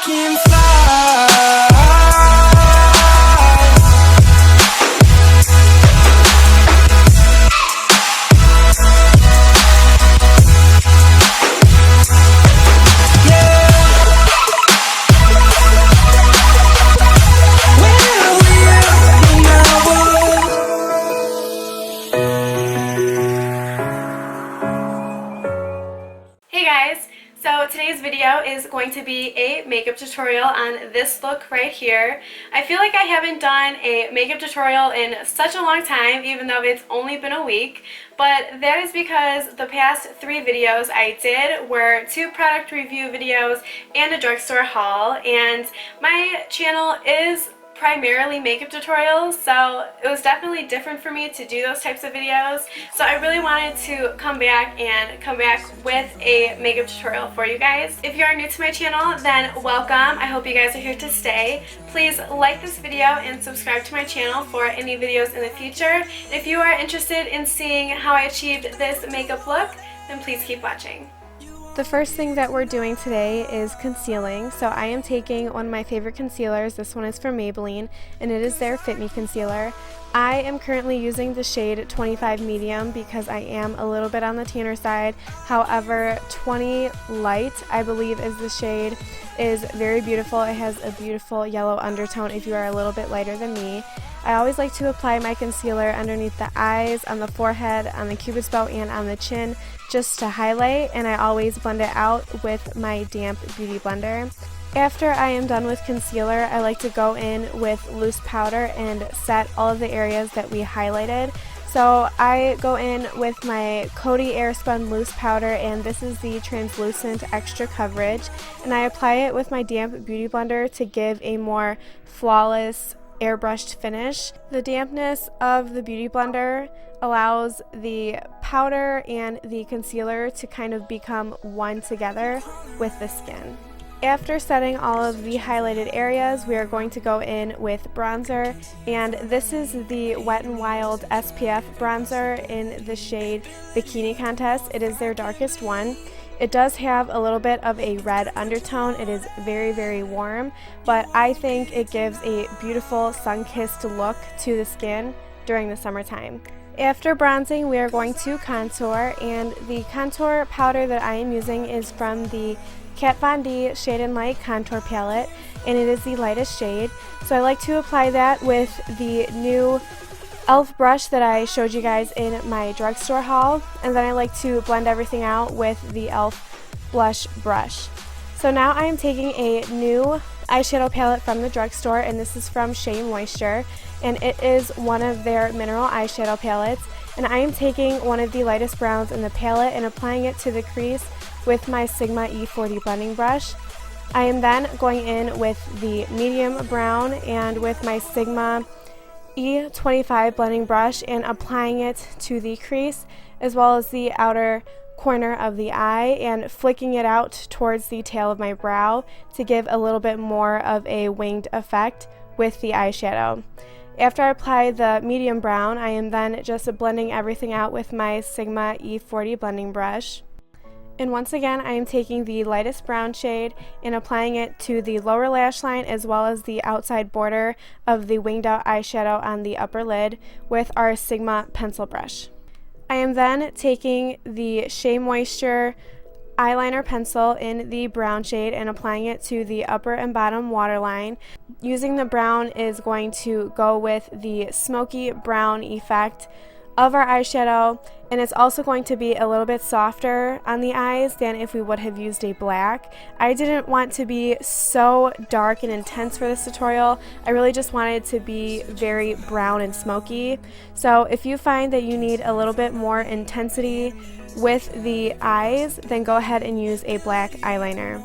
can fly. Hey guys, so today's video is going to be a makeup tutorial on this look right here. I feel like I haven't done a makeup tutorial in such a long time, even though it's only been a week, but that is because the past 3 videos I did were 2 product review videos and a drugstore haul, and my channel is primarily makeup tutorials, so it was definitely different for me to do those types of videos. So I really wanted to come back with a makeup tutorial for you guys. If you are new to my channel, then welcome. I hope you guys are here to stay. Please like this video and subscribe to my channel for any videos in the future. If you are interested in seeing how I achieved this makeup look, then please keep watching. The first thing that we're doing today is concealing. So I am taking one of my favorite concealers. This one is from Maybelline, and it is their Fit Me concealer. I am currently using the shade 25 medium because I am a little bit on the tanner side. However, 20 light, I believe, is the shade, is very beautiful. It has a beautiful yellow undertone if you are a little bit lighter than me. I always like to apply my concealer underneath the eyes, on the forehead, on the cupid's bow, and on the chin just to highlight, and I always blend it out with my damp beauty blender. After I am done with concealer, I like to go in with loose powder and set all of the areas that we highlighted. So I go in with my Coty Airspun loose powder, and this is the translucent extra coverage, and I apply it with my damp beauty blender to give a more flawless airbrushed finish. The dampness of the beauty blender allows the powder and the concealer to kind of become one together with the skin. After setting all of the highlighted areas, we are going to go in with bronzer, and this is the Wet n Wild SPF bronzer in the shade Bikini Contest. It is their darkest one. It does have a little bit of a red undertone. It is very, very warm, but I think it gives a beautiful sun-kissed look to the skin during the summertime. After bronzing, we are going to contour, and the contour powder that I am using is from the Kat Von D Shade and Light contour palette, and it is the lightest shade. So I like to apply that with the new e.l.f. brush that I showed you guys in my drugstore haul, and then I like to blend everything out with the e.l.f. blush brush. So now I am taking a new eyeshadow palette from the drugstore, and this is from Shea Moisture, and it is one of their mineral eyeshadow palettes, and I am taking one of the lightest browns in the palette and applying it to the crease with my Sigma E40 blending brush. I am then going in with the medium brown and with my Sigma E25 blending brush and applying it to the crease as well as the outer corner of the eye and flicking it out towards the tail of my brow to give a little bit more of a winged effect with the eyeshadow. After I apply the medium brown, I am then just blending everything out with my Sigma E40 blending brush. And once again, I am taking the lightest brown shade and applying it to the lower lash line as well as the outside border of the winged out eyeshadow on the upper lid with our Sigma pencil brush. I am then taking the Shea Moisture eyeliner pencil in the brown shade and applying it to the upper and bottom waterline. Using the brown is going to go with the smoky brown effect of our eyeshadow, and it's also going to be a little bit softer on the eyes than if we would have used a black. I didn't want to be so dark and intense for this tutorial. I really just wanted to be very brown and smoky. So if you find that you need a little bit more intensity with the eyes, then go ahead and use a black eyeliner.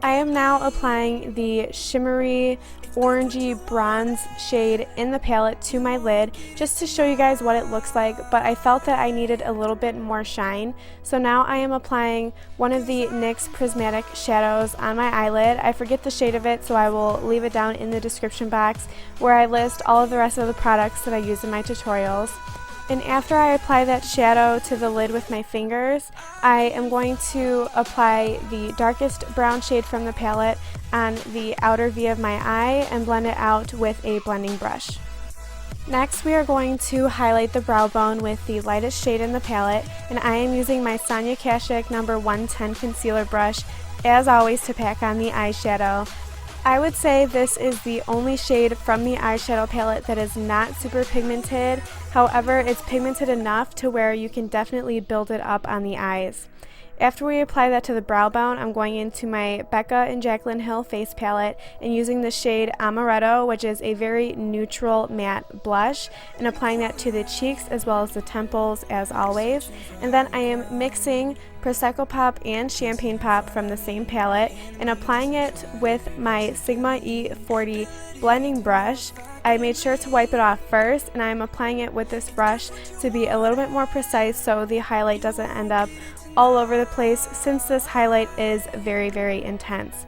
I am now applying the shimmery orangey bronze shade in the palette to my lid just to show you guys what it looks like, but I felt that I needed a little bit more shine. So now I am applying one of the NYX Prismatic shadows on my eyelid. I forget the shade of it, so I will leave it down in the description box where I list all of the rest of the products that I use in my tutorials. And after I apply that shadow to the lid with my fingers, I am going to apply the darkest brown shade from the palette on the outer V of my eye and blend it out with a blending brush. Next, we are going to highlight the brow bone with the lightest shade in the palette, and I am using my Sonia Kashuk number 110 concealer brush, as always, to pack on the eyeshadow. I would say this is the only shade from the eyeshadow palette that is not super pigmented. However, it's pigmented enough to where you can definitely build it up on the eyes. After we apply that to the brow bone, I'm going into my Becca and Jaclyn Hill face palette and using the shade Amaretto, which is a very neutral matte blush, and applying that to the cheeks as well as the temples as always. And then I am mixing Prosecco Pop and Champagne Pop from the same palette and applying it with my Sigma E40 blending brush. I made sure to wipe it off first, and I'm applying it with this brush to be a little bit more precise so the highlight doesn't end up all over the place, since this highlight is very, very intense.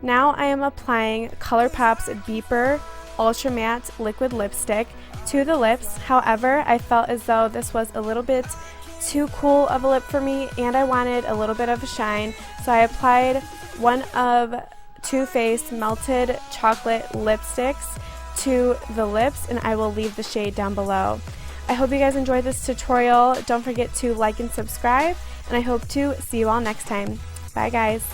Now I am applying ColourPop's Beeper Ultra Matte Liquid Lipstick to the lips. However, I felt as though this was a little bit too cool of a lip for me and I wanted a little bit of a shine, so I applied one of Too Faced Melted Chocolate Lipsticks to the lips, and I will leave the shade down below. I hope you guys enjoyed this tutorial. Don't forget to like and subscribe, and I hope to see you all next time. Bye guys.